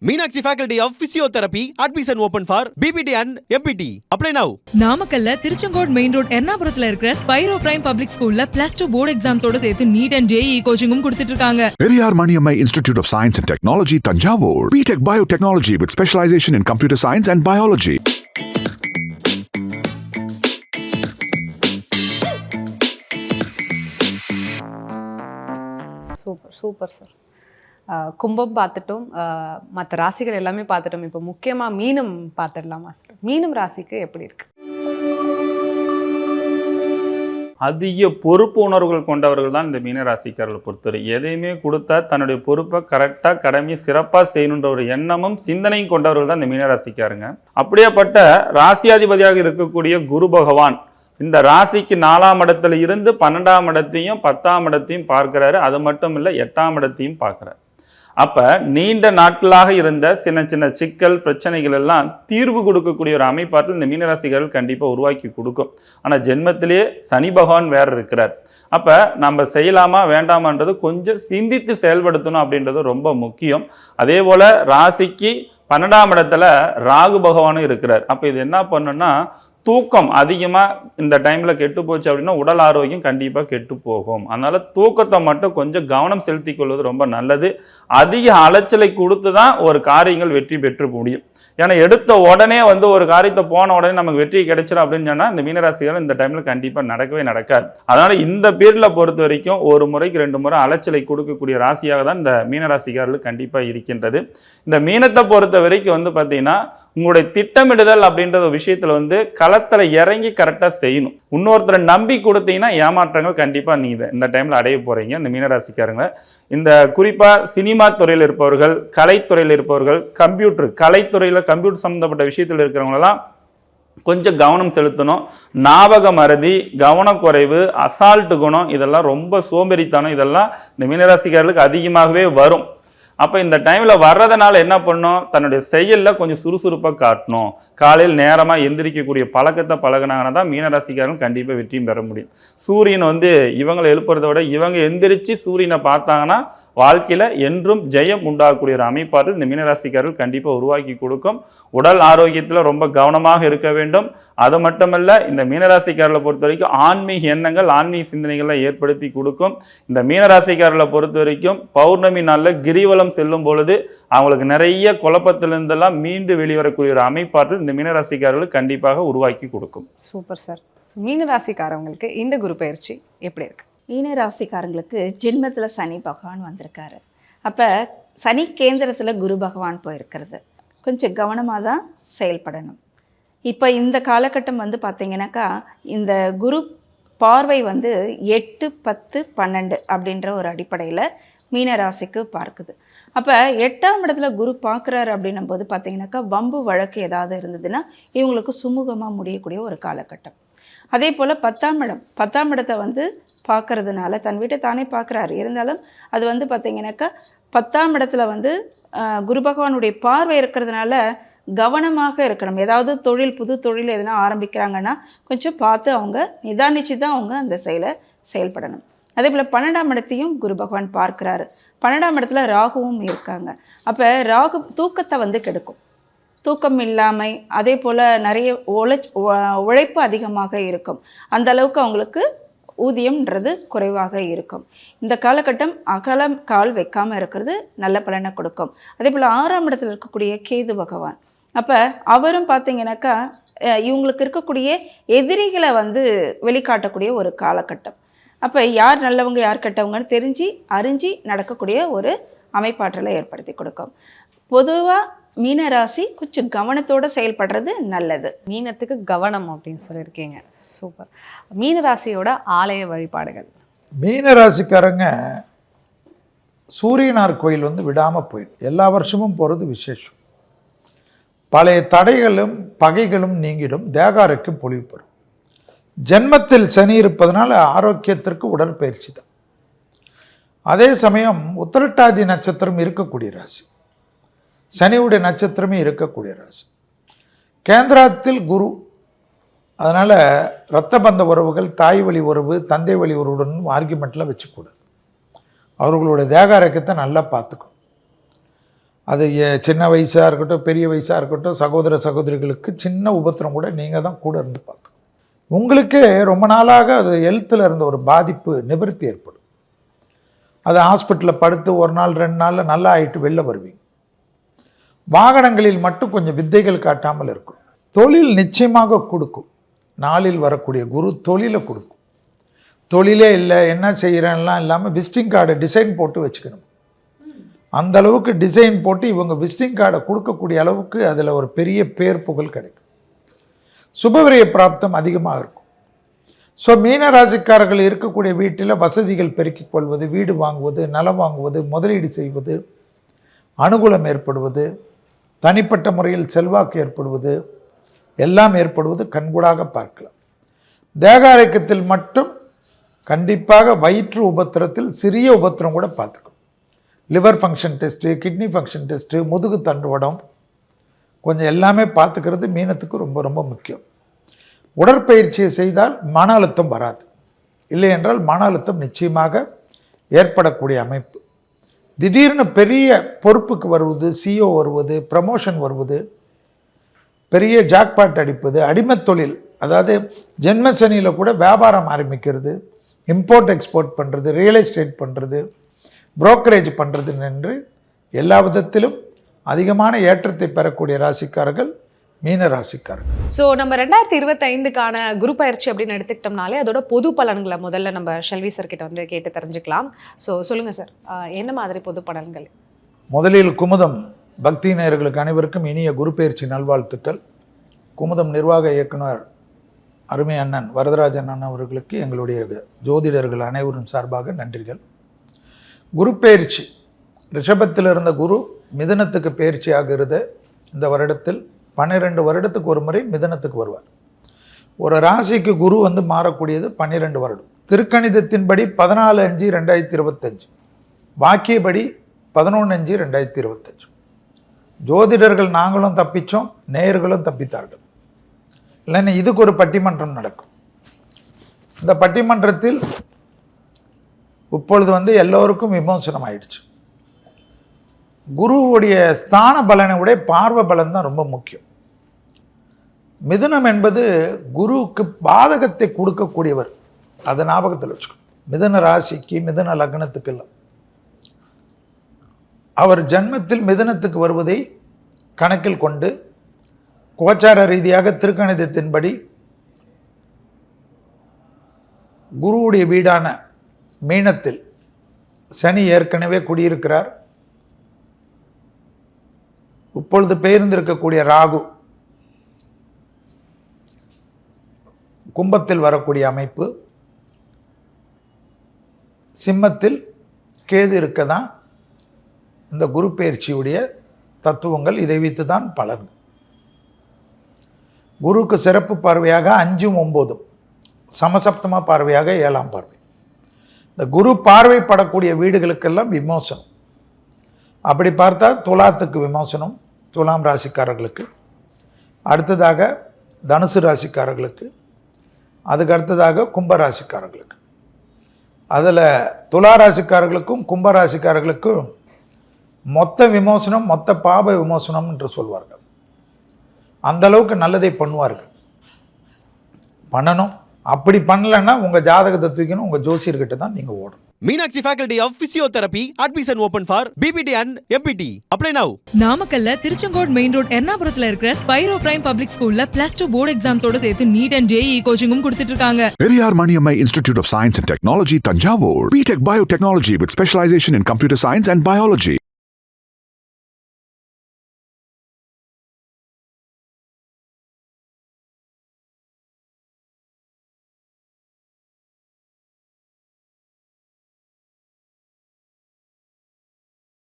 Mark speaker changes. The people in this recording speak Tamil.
Speaker 1: Meenakshi Faculty of Physiotherapy. Admission open for BPT and MPT. Apply now.
Speaker 2: நாமக்கல்ல திருச்செங்கோடு மெயின் ரோட் எர்ணாபுரத்துல இருக்கிற ஸ்பைரோ பிரைம் பப்ளிக் ஸ்கூல்ல +2 போர்டு எக்ஸாம்ஸோட சேர்த்து நீட் அண்ட் JEE கோச்சிங்கும் கொடுத்துட்டு இருக்காங்க.
Speaker 3: Periyar Maniammai Institute of Science and Technology, Tanjavur. BTech Biotechnology with specialization in computer science and biology.
Speaker 4: Super sir. கும்பம் பார்த்துட்டோம், மற்ற ராசிகள் எல்லாமே பார்த்துட்டோம். இப்போ முக்கியமாக மீனம் பார்த்துடலாமா சார்? மீனம் ராசிக்கு எப்படி இருக்கு?
Speaker 5: அதிக பொறுப்பு உணர்வுகள் கொண்டவர்கள் தான் இந்த மீனராசிக்காரர்களை பொறுத்தவரை. எதையுமே கொடுத்தா தன்னுடைய பொறுப்பை கரெக்டாக கடமையை சிறப்பாக செய்யணுன்ற ஒரு எண்ணமும் சிந்தனையும் கொண்டவர்கள் தான் இந்த மீனராசிக்காரங்க. அப்படியேப்பட்ட ராசியாதிபதியாக இருக்கக்கூடிய குரு பகவான் இந்த ராசிக்கு 4ஆம் இடத்துல இருந்து 12ஆம் இடத்தையும் 10ஆம் இடத்தையும் பார்க்கிறாரு. அது மட்டும் இல்லை, 8ஆம் இடத்தையும் பார்க்குறாரு. அப்போ நீண்ட நாட்களாக இருந்த சின்ன சின்ன சிக்கல் பிரச்சனைகள் எல்லாம் தீர்வு கொடுக்கக்கூடிய ஒரு அமைப்பாற்றல் இந்த மீனராசிகள் கண்டிப்பாக உருவாக்கி கொடுக்கும். ஆனால் ஜென்மத்திலேயே சனி பகவான் வேற இருக்கிறார். அப்போ நம்ம செய்யலாமா வேண்டாமான்றது கொஞ்சம் சிந்தித்து செயல்படுத்தணும் அப்படின்றது ரொம்ப முக்கியம். அதே போல் ராசிக்கு 12ஆம் இடத்துல ராகு பகவானும் இருக்கிறார். அப்போ இது என்ன பண்ணுன்னா, தூக்கம் அதிகமாக இந்த டைமில் கெட்டு போச்சு அப்படின்னா உடல் ஆரோக்கியம் கண்டிப்பாக கெட்டு போகும். அதனால் தூக்கத்தை மட்டும் கொஞ்சம் கவனம் செலுத்தி கொள்வது ரொம்ப நல்லது. அதிக அலைச்சலை கொடுத்து தான் ஒரு காரியங்கள் வெற்றி பெற்று முடியும். ஏன்னா எடுத்த உடனே ஒரு காரியத்தை போன உடனே நமக்கு வெற்றி கிடைச்சிடும் அப்படின்னு சொன்னால் இந்த மீனராசிகள் இந்த டைமில் கண்டிப்பாக நடக்கவே நடக்காது. அதனால் இந்த பீரியடில் பொறுத்த வரைக்கும் ஒரு முறைக்கு 2 முறை அலைச்சலை கொடுக்கக்கூடிய ராசியாக தான் இந்த மீனராசிக்காரர்கள் கண்டிப்பாக இருக்கின்றது. இந்த மீனத்தை பொறுத்த வரைக்கும் பார்த்தீங்கன்னா, உங்களுடைய திட்டமிடுதல் அப்படின்ற விஷயத்துல களத்துல இறங்கி கரெக்டாக செய்யணும். இன்னொருத்தரை நம்பி கொடுத்தீங்கன்னா ஏமாற்றங்கள் கண்டிப்பாக நீங்கள் இந்த டைமில் அடைய போகிறீங்க. இந்த மீனராசிக்காரங்க இந்த குறிப்பாக சினிமா துறையில் இருப்பவர்கள், கலைத்துறையில் இருப்பவர்கள், கலைத்துறையில் கம்ப்யூட்டர் சம்மந்தப்பட்ட விஷயத்தில் இருக்கிறவங்களெல்லாம் கொஞ்சம் கவனம் செலுத்தணும். ஞாபக மறதி, கவனக்குறைவு, அசால்ட்டு குணம், இதெல்லாம் ரொம்ப சோம்பேறித்தனம், இதெல்லாம் இந்த மீனராசிக்காரர்களுக்கு அதிகமாகவே வரும். அப்போ இந்த டைமில் வர்றதுனால என்ன பண்ணணும், தன்னுடைய செயலில் கொஞ்சம் சுறுசுறுப்பாக காட்டணும். காலையில் நேரமாக எந்திரிக்கக்கூடிய பழக்கத்தை பழகினாங்கன்னா தான் மீனராசிக்காரங்க கண்டிப்பாக வெற்றியும் பெற முடியும். சூரியன் இவங்களை எழுப்புறத விட இவங்க எந்திரிச்சு சூரியனை பார்த்தாங்கன்னா வாழ்க்கையில் என்றும் ஜெயம் உண்டாகக்கூடிய ஒரு அமைப்பாற்றல் இந்த மீனராசிக்காரர்கள் கண்டிப்பாக உருவாக்கி கொடுக்கும். உடல் ஆரோக்கியத்தில் ரொம்ப கவனமாக இருக்க வேண்டும். அது மட்டுமல்ல, இந்த மீனராசிக்காரர்களை பொறுத்த வரைக்கும் ஆன்மீக எண்ணங்கள், ஆன்மீக சிந்தனைகளை ஏற்படுத்தி கொடுக்கும். இந்த மீனராசிக்காரர்களை பொறுத்த வரைக்கும் பௌர்ணமி நாளில் கிரிவலம் செல்லும் பொழுது அவங்களுக்கு நிறைய குழப்பத்திலிருந்தெல்லாம் மீண்டு வெளிவரக்கூடிய ஒரு அமைப்பாற்றல் இந்த மீனராசிக்காரர்களுக்கு கண்டிப்பாக உருவாக்கி கொடுக்கும்.
Speaker 4: Super sir. மீனராசிக்காரங்களுக்கு இந்த குரு பயிற்சி எப்படி இருக்கு?
Speaker 6: மீனராசிக்காரங்களுக்கு ஜென்மத்தில் சனி பகவான் வந்திருக்காரு. அப்போ சனி கேந்திரத்தில் குரு பகவான் போயிருக்கிறது. கொஞ்சம் கவனமாக தான் செயல்படணும். இப்போ இந்த காலகட்டம் பார்த்திங்கனாக்கா, இந்த குரு பார்வை 8, 10, 12 அப்படின்ற ஒரு அடிப்படையில் மீனராசிக்கு பார்க்குது. அப்போ 8ஆம் இடத்துல குரு பார்க்குறாரு அப்படின்னும் போது பார்த்திங்கனாக்கா, வம்பு வழக்கு ஏதாவது இருந்ததுன்னா இவங்களுக்கு சுமூகமாக முடியக்கூடிய ஒரு காலகட்டம். அதே போல் 10ஆம் இடத்தை பார்க்கறதுனால தன் வீட்டை தானே பார்க்குறாரு. இருந்தாலும் அது பார்த்திங்கனாக்கா 10ஆம் இடத்துல குரு பகவானுடைய பார்வை இருக்கிறதுனால கவனமாக இருக்கணும். ஏதாவது புது தொழில் எதுனா ஆரம்பிக்கிறாங்கன்னா கொஞ்சம் பார்த்து அவங்க நிதானிச்சு தான் அவங்க அந்த செயல்படணும். அதே போல் 12ஆம் இடத்தையும் குரு பகவான் பார்க்குறாரு. 12ஆம் இடத்துல ராகுவும் இருக்காங்க. அப்போ ராகு தூக்கத்தை கெடுக்கும். தூக்கம் இல்லாமை, அதே போல் நிறைய உழைப்பு அதிகமாக இருக்கும். அந்த அளவுக்கு அவங்களுக்கு ஊதியம்ன்றது குறைவாக இருக்கும். இந்த காலகட்டம் அகலம் கால் வைக்காமல் இருக்கிறது நல்ல பலனை கொடுக்கும். அதே போல் 6ஆம் இடத்துல இருக்கக்கூடிய கேது பகவான், அப்போ அவரும் பார்த்திங்கனாக்கா இவங்களுக்கு இருக்கக்கூடிய எதிரிகளை வெளிக்காட்டக்கூடிய ஒரு காலகட்டம். அப்போ யார் நல்லவங்க யார் கெட்டவங்கன்னு அறிஞ்சு நடக்கக்கூடிய ஒரு அமைப்பாற்றலை ஏற்படுத்தி கொடுக்கும். பொதுவாக மீனராசி கொஞ்சம் கவனத்தோடு செயல்படுறது நல்லது.
Speaker 4: மீனத்துக்கு கவனம் அப்படின்னு சொல்லியிருக்கீங்க. சூப்பர். மீனராசியோட ஆலய வழிபாடுகள்.
Speaker 7: மீனராசிக்காரங்க சூரியனார் கோயில் விடாமல் போயிடும். எல்லா வருஷமும் போகிறது விசேஷம். பழைய தடைகளும் பகைகளும் நீங்கிடும். தேகாருக்கு பொலிவு பெறும். ஜென்மத்தில் சனி இருப்பதனால ஆரோக்கியத்திற்கு உடற்பயிற்சி தான். அதே சமயம் உத்திரட்டாதி நட்சத்திரம் இருக்கக்கூடிய ராசி, சனியுடைய நட்சத்திரமே இருக்கக்கூடிய ராசி. கேந்திரத்தில் குரு, அதனால் இரத்த பந்த உறவுகள், தாய் வழி உறவு, தந்தை வழி உறவுடன் ஆர்கியூமெண்ட்டில் வச்சுக்கூடாது. அவர்களுடைய தேக ஆரோக்கியத்தை நல்லா பார்த்துக்கணும். அது சின்ன வயசாக இருக்கட்டும், பெரிய வயசாக இருக்கட்டும், சகோதர சகோதரிகளுக்கு சின்ன உபத்திரம் கூட நீங்கள் தான் கூட இருந்து பார்த்து. உங்களுக்கே ரொம்ப நாளாக அது ஹெல்த்தில் இருந்த ஒரு பாதிப்பு நிவர்த்தி ஏற்படும். அது ஹாஸ்பிட்டலில் படுத்து ஒரு நாள் 2 நாளில் நல்லா ஆகிட்டு வெளில வருவீங்க. வாகனங்களில் மட்டும் கொஞ்சம் வித்தைகள் காட்டாமல் இருக்கும். தொழில் நிச்சயமாக கொடுக்கும். நாளில் வரக்கூடிய குரு தொழிலை கொடுக்கும். தொழிலே இல்லை, என்ன செய்கிறேன்லாம் இல்லாமல் விசிட்டிங் கார்டை டிசைன் போட்டு வச்சுக்கணும். அந்த அளவுக்கு டிசைன் போட்டு இவங்க விசிட்டிங் கார்டை கொடுக்கக்கூடிய அளவுக்கு அதில் ஒரு பெரிய பேர் புகழ் கிடைக்கும். சுபவிரய பிராப்தம் அதிகமாக இருக்கும். ஸோ மீன ராசிக்காரர்கள் இருக்கக்கூடிய வீட்டில் வசதிகள் பெருக்கிக் கொள்வது, வீடு வாங்குவது, நிலம் வாங்குவது, முதலீடு செய்வது, அனுகூலம் ஏற்படுவது, தனிப்பட்ட முறையில் செல்வாக்கு ஏற்படுவது, எல்லாம் ஏற்படுவது கண்கூடாக பார்க்கலாம். தேக ஆரோக்கியத்தில் மட்டும் கண்டிப்பாக வயிற்று உபத்திரத்தில் சிறிய உபத்திரம் கூட பார்த்துக்கும். Liver function test, kidney function test, முதுகு தண்டுவடம் கொஞ்சம் எல்லாமே பார்த்துக்கிறது மீனத்துக்கு ரொம்ப ரொம்ப முக்கியம். உடற்பயிற்சியை செய்தால் மன அழுத்தம் வராது. இல்லை என்றால் மன அழுத்தம் நிச்சயமாக ஏற்படக்கூடிய அமைப்பு. திடீர்னு பெரிய பொறுப்புக்கு வருவது, சிஓ வருவது, ப்ரமோஷன் வருவது, பெரிய ஜாக்பாட் அடிப்பது, அடிமைத் தொழில், அதாவது ஜென்மசனியில் கூட வியாபாரம் ஆரம்பிக்கிறது, இம்போர்ட் எக்ஸ்போர்ட் பண்ணுறது, ரியல் எஸ்டேட் பண்ணுறது, புரோக்கரேஜ் பண்ணுறது என்று எல்லா விதத்திலும் அதிகமான ஏற்றத்தை பெறக்கூடிய ராசிக்காரர்கள் மீன ராசிக்காரர்கள்.
Speaker 4: ஸோ நம்ம 2025க்கான குரு பயிற்சி அப்படின்னு எடுத்துக்கிட்டோம்னாலே அதோட பொது பலன்களை முதல்ல நம்ம ஷெல்வி சார் கிட்ட வந்து கேட்டு தெரிஞ்சுக்கலாம். ஸோ சொல்லுங்கள் சார், என்ன மாதிரி பொது பலன்கள்?
Speaker 7: முதலில் குமுதம் பக்தி நேயர்களுக்கு அனைவருக்கும் இனிய குரு பயிற்சி நல்வாழ்த்துக்கள். குமுதம் நிர்வாக இயக்குனர் அருமை அண்ணன் வரதராஜன் அண்ணன் அவர்களுக்கு எங்களுடைய ஜோதிடர்கள் அனைவரும் சார்பாக நன்றிகள். குரு பயிற்சி, ரிஷபத்தில் இருந்த குரு மிதுனத்துக்கு பயிற்சி ஆகிறது. இந்த வருடத்தில் 12 வருடத்துக்கு ஒரு முறை மிதுனத்துக்கு வருவார். ஒரு ராசிக்கு குரு வந்து மாறக்கூடியது 12 வருடம். திருக்கணிதத்தின்படி 14/5/2025, வாக்கியபடி 11/5/2025. ஜோதிடர்கள் நாங்களும் தப்பித்தோம், நேயர்களும் தப்பித்தார்கள். இல்லைன்னா இதுக்கு ஒரு பட்டிமன்றம் நடக்கும். இந்த பட்டிமன்றத்தில் இப்பொழுது வந்து எல்லோருக்கும் விமோசனம் ஆயிடுச்சு. குருவுடைய ஸ்தான பலனை விட பார்வை பலன் தான் ரொம்ப முக்கியம். மிதுனம் என்பது குருவுக்கு பாதகத்தை கொடுக்கக்கூடியவர். அதை ஞாபகத்தில் வச்சுக்கணும். மிதுன ராசிக்கு, மிதுன லக்னத்துக்கெல்லாம் அவர் ஜன்மத்தில் மிதுனத்துக்கு வருவதை கணக்கில் கொண்டு கோச்சார ரீதியாக திருக்கணிதத்தின்படி குருவுடைய வீடான மீனத்தில் சனி ஏற்கனவே குடியிருக்கிறார். இப்பொழுது பெயர்ந்திருக்கக்கூடிய ராகு கும்பத்தில் வரக்கூடிய அமைப்பு, சிம்மத்தில் கேது இருக்க தான் இந்த குரு பயிற்சியுடைய தத்துவங்கள். இதை வைத்து தான் பலன். குருக்கு சிறப்பு பார்வையாக 5ம் 9ம், சமசப்தம பார்வையாக 7ஆம் பார்வை. இந்த குரு பார்வைப்படக்கூடிய வீடுகளுக்கெல்லாம் விமோசனம். அப்படி பார்த்தா துலாத்துக்கு விமோசனம், துலாம் ராசிக்காரர்களுக்கு. அடுத்ததாக தனுசு ராசிக்காரர்களுக்கு, அதுக்கு அடுத்ததாக கும்ப ராசிக்காரர்களுக்கு. அதில் துலா ராசிக்காரர்களுக்கும் கும்ப ராசிக்காரர்களுக்கும் மொத்த விமோசனம், மொத்த பாப விமோசனம் என்று சொல்வார்கள். அந்த அளவுக்கு நல்லதை பண்ணுவார்கள், பண்ணணும். அப்படி பண்ணலைன்னா உங்கள் ஜாதகத்தை தூக்கணும், உங்கள் ஜோசியர்கிட்ட தான் நீங்கள் ஓடணும்.
Speaker 1: Meenakshi Faculty of Physiotherapy admission open for BPT and MPT. Apply now.
Speaker 2: நாமக்கல்ல திருச்செங்கோடு மெயின் ரோட் எர்ணாபுரத்துல இருக்கிற ஸ்பைரோ பிரைம் பப்ளிக் ஸ்கூல்ல +2 போர்டு எக்ஸாம்ஸோட சேர்த்து நீட் அண்ட் JEE கோச்சிங்கும் கொடுத்துட்டு இருக்காங்க.
Speaker 3: Periyar Maniammai Institute of Science and Technology, Tanjavur. BTech Biotechnology with specialization in computer science and biology.